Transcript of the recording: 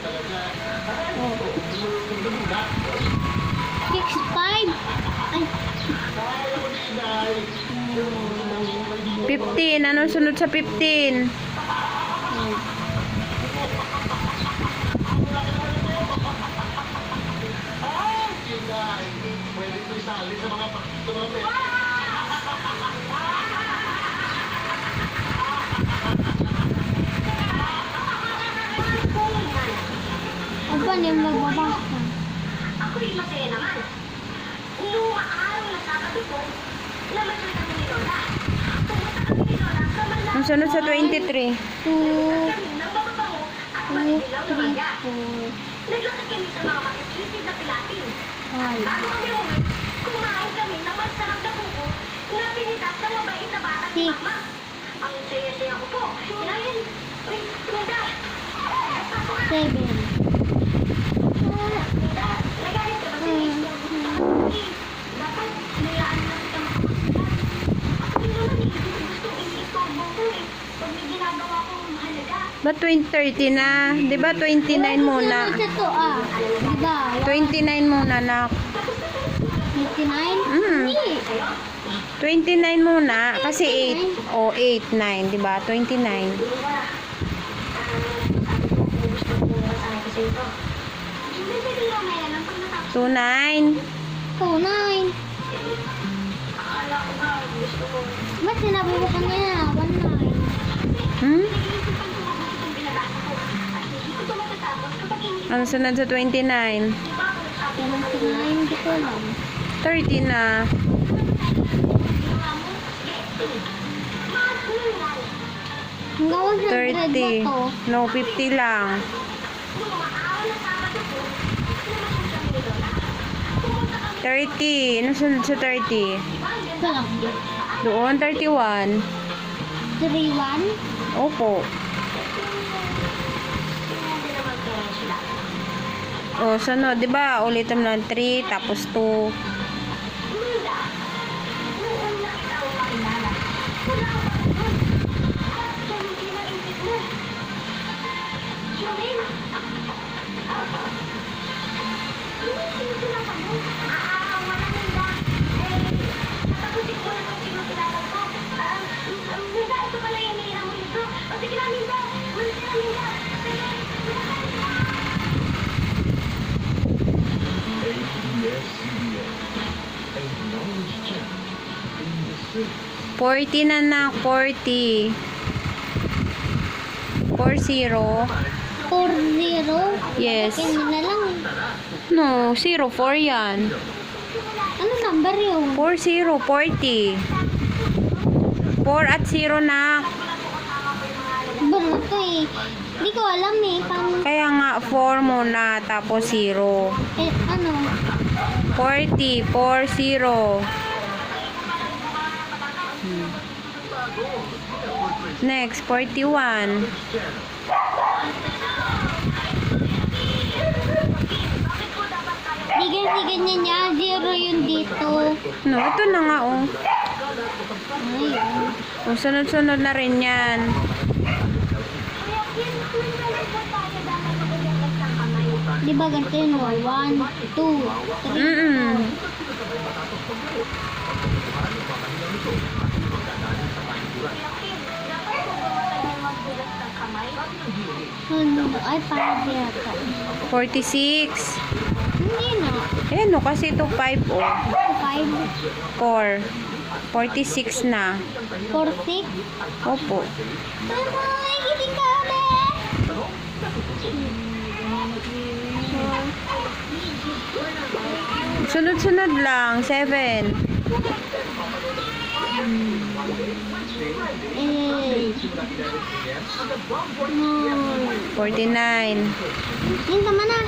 Oh. 6'5". Ay. 15. Anong sunod sa 15? Ano ba yung magbabasa? Ako'y masaya naman. Nung araw na Sabado po, namatay kami ni Lola. Pumunta kami ni Lola sa Manila. Ang sunod sa 23. 2, Kami ng mababango at 2, madilaw na 3, mangga. 4, Naglakad kami sa mga makikitid na pilatin. 5. Bago kami uwi, kumain kami ng masarap na buko na pinitas ng mabait na bata ni Six. Mama. Ang saya-saya ko po. Inayin. Uy, Linda. Pasok ka. 7. Linda, nagalit ka ba sa dapat layaan lang kita makapagdala. Ako din naman eh. Gusto i-istorbo ko eh. Pag may ginagawa kong mahalaga. Ba't 30 na? Di ba 29 muna? Sa to, diba? 29 muna, nak. 29? Mm. Hindi. 29 muna. Kasi 8. O, 8, 9. Di ba? 29. Gusto ko masahe ko sa ito. Hindi pwede lang may alam pag natapos. 29. 9. Akala ko ba gusto ko. Ba't sinabi mo kanina? 19. Hmm? Nag-iisipan ko mabuti itong binabasa ko. At hindi ko ito matatapos kapag hindi Ano sunod sa 29? di ba ako nagsabi mo 29, hindi ko alam. 30 na. ginawa mo? Sige. Mahal ko na yan. Hanggang 100 ba 30. to? No, 50 lang. Nung mga araw na Sabado po, namatay kami ni Lola. Pumunta kami 30. Ano sunod sa 30? Ito lang. Doon, 31. 3-1? Opo. Hindi naman kaya sila. O, sunod. Di ba? Ulitin mo lang 3, tapos 2. Linda, nung una kita ang makilala, wala ka pa nun. At yan hindi na isip mo. Yun, inisip lang kami. Wala Linda. Natapusin ko na itong sinukilala ko. Linda, ito pala yung nila mo nito. O sige na, Linda. Ulit na, Linda. Sige, ABS-CBN, a knowledge channel in the city. 40 na na. 40. 40. 4-0? Yes. Kanya na lang eh. No, 04 yan. Ano number yun? 40, 40. 4 at 0 na. Ba na to eh. Hindi ko alam eh. Paano? Kaya nga 4 muna, tapos 0. Eh, ano? 40, 40. Next, 41. Ganyan niya. 0 yun dito. No, ito na nga oh. Ayun. O, sunod-sunod na rin yan. Di ba ganito yun mo? 1, 2, 3, Mm-mm. 4. Ano? Ay, parang yata. 46. Hindi na. Eh, no, kasi ito 5 oh. 5, 4. 46 na. 4, 6. Opo. Ay, hindi kami. Sunod-sunod lang. 7. Eh, 49. yun tama na.